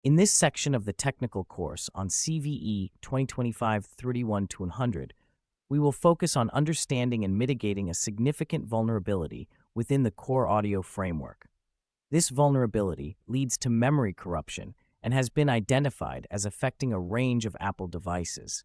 In this section of the technical course on CVE 2025-31200, we will focus on understanding and mitigating a significant vulnerability within the CoreAudio framework. This vulnerability leads to memory corruption and has been identified as affecting a range of Apple devices.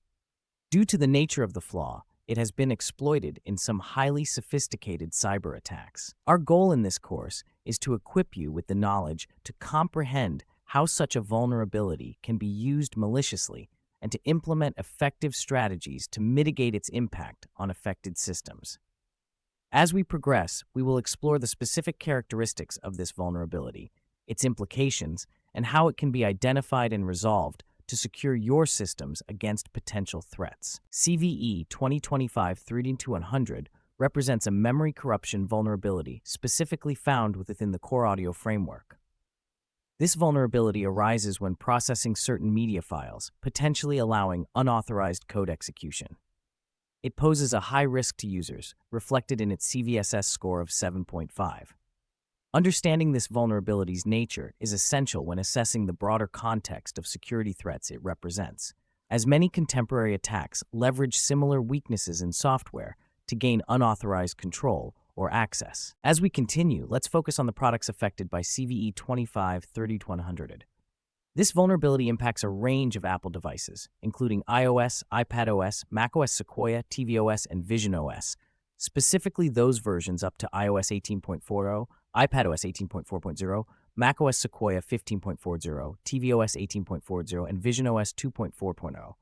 Due to the nature of the flaw, it has been exploited in some highly sophisticated cyber attacks. Our goal in this course is to equip you with the knowledge to comprehend how such a vulnerability can be used maliciously and to implement effective strategies to mitigate its impact on affected systems. As we progress, we will explore the specific characteristics of this vulnerability, its implications, and how it can be identified and resolved to secure your systems against potential threats. CVE 2025-31200 represents a memory corruption vulnerability specifically found within the CoreAudio framework. This vulnerability arises when processing certain media files, potentially allowing unauthorized code execution. It poses a high risk to users, reflected in its CVSS score of 7.5. Understanding this vulnerability's nature is essential when assessing the broader context of security threats it represents, as many contemporary attacks leverage similar weaknesses in software to gain unauthorized control or access. As we continue, let's focus on the products affected by CVE 2025-31200. This vulnerability impacts a range of Apple devices, including iOS, iPadOS, macOS Sequoia, tvOS, and visionOS, specifically those versions up to iOS 18.40, iPadOS 18.4.0, macOS Sequoia 15.40, tvOS 18.40, and visionOS 2.4.0.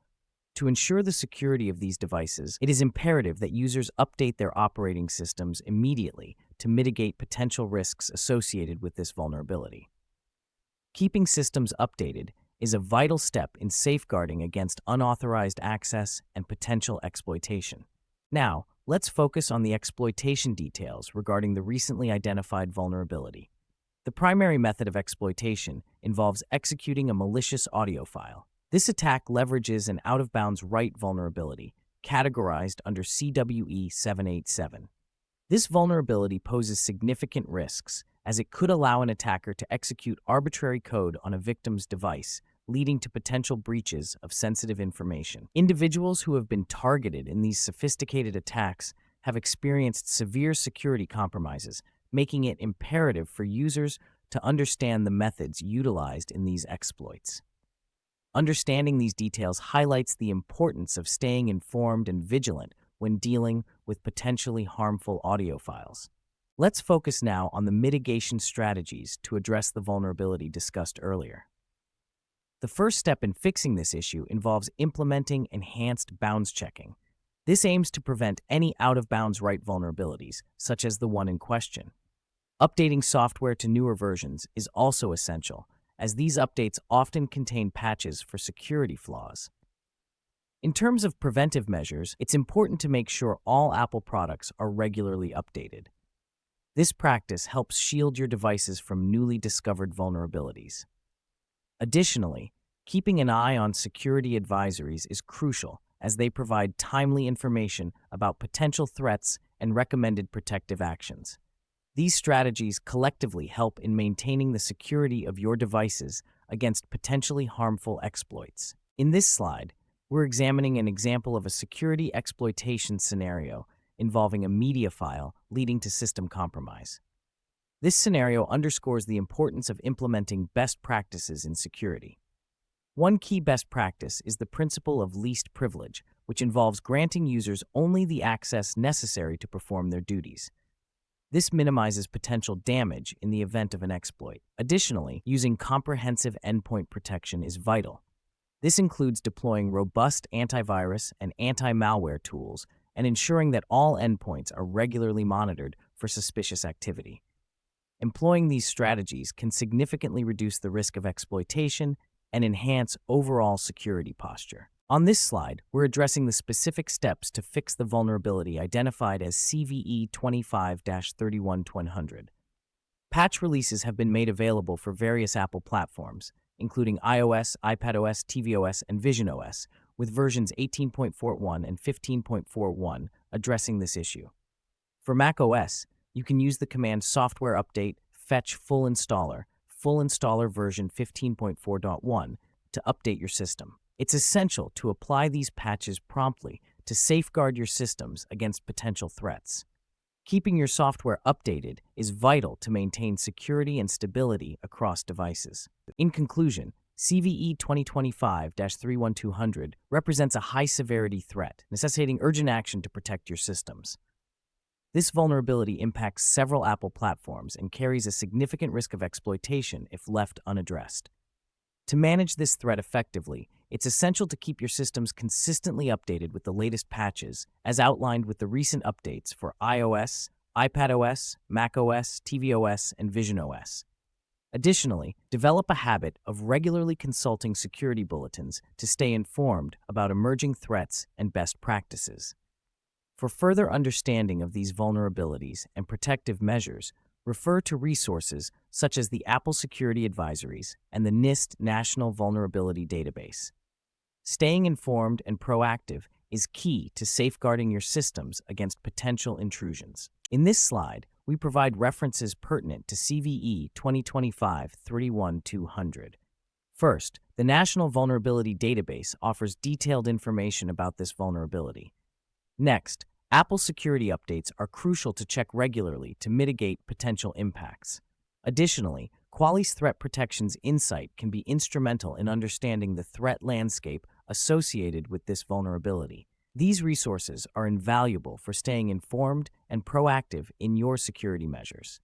To ensure the security of these devices, it is imperative that users update their operating systems immediately to mitigate potential risks associated with this vulnerability. Keeping systems updated is a vital step in safeguarding against unauthorized access and potential exploitation. Now, let's focus on the exploitation details regarding the recently identified vulnerability. The primary method of exploitation involves executing a malicious audio file. This attack leverages an out-of-bounds write vulnerability, categorized under CVE-2025-31200. This vulnerability poses significant risks, as it could allow an attacker to execute arbitrary code on a victim's device, leading to potential breaches of sensitive information. Individuals who have been targeted in these sophisticated attacks have experienced severe security compromises, making it imperative for users to understand the methods utilized in these exploits. Understanding these details highlights the importance of staying informed and vigilant when dealing with potentially harmful audio files. Let's focus now on the mitigation strategies to address the vulnerability discussed earlier. The first step in fixing this issue involves implementing enhanced bounds checking. This aims to prevent any out-of-bounds write vulnerabilities, such as the one in question. Updating software to newer versions is also essential, as these updates often contain patches for security flaws. In terms of preventive measures, it's important to make sure all Apple products are regularly updated. This practice helps shield your devices from newly discovered vulnerabilities. Additionally, keeping an eye on security advisories is crucial, as they provide timely information about potential threats and recommended protective actions. These strategies collectively help in maintaining the security of your devices against potentially harmful exploits. In this slide, we're examining an example of a security exploitation scenario involving a media file leading to system compromise. This scenario underscores the importance of implementing best practices in security. One key best practice is the principle of least privilege, which involves granting users only the access necessary to perform their duties. This minimizes potential damage in the event of an exploit. Additionally, using comprehensive endpoint protection is vital. This includes deploying robust antivirus and anti-malware tools and ensuring that all endpoints are regularly monitored for suspicious activity. Employing these strategies can significantly reduce the risk of exploitation and enhance overall security posture. On this slide, we're addressing the specific steps to fix the vulnerability identified as CVE 2025-31200. Patch releases have been made available for various Apple platforms, including iOS, iPadOS, tvOS, and visionOS, with versions 18.41 and 15.41 addressing this issue. For macOS, you can use the command software update fetch full installer full installer version 15.4.1 to update your system. It's essential to apply these patches promptly to safeguard your systems against potential threats. Keeping your software updated is vital to maintain security and stability across devices. In conclusion, CVE 2025-31200 represents a high-severity threat, necessitating urgent action to protect your systems. This vulnerability impacts several Apple platforms and carries a significant risk of exploitation if left unaddressed. To manage this threat effectively, it's essential to keep your systems consistently updated with the latest patches, as outlined with the recent updates for iOS, iPadOS, macOS, tvOS, and visionOS. Additionally, develop a habit of regularly consulting security bulletins to stay informed about emerging threats and best practices. For further understanding of these vulnerabilities and protective measures, refer to resources such as the Apple Security Advisories and the NIST National Vulnerability Database. Staying informed and proactive is key to safeguarding your systems against potential intrusions. In this slide, we provide references pertinent to CVE 2025-31200. First, the National Vulnerability Database offers detailed information about this vulnerability. Next, Apple security updates are crucial to check regularly to mitigate potential impacts. Additionally, Qualys Threat Protection's insight can be instrumental in understanding the threat landscape associated with this vulnerability. These resources are invaluable for staying informed and proactive in your security measures.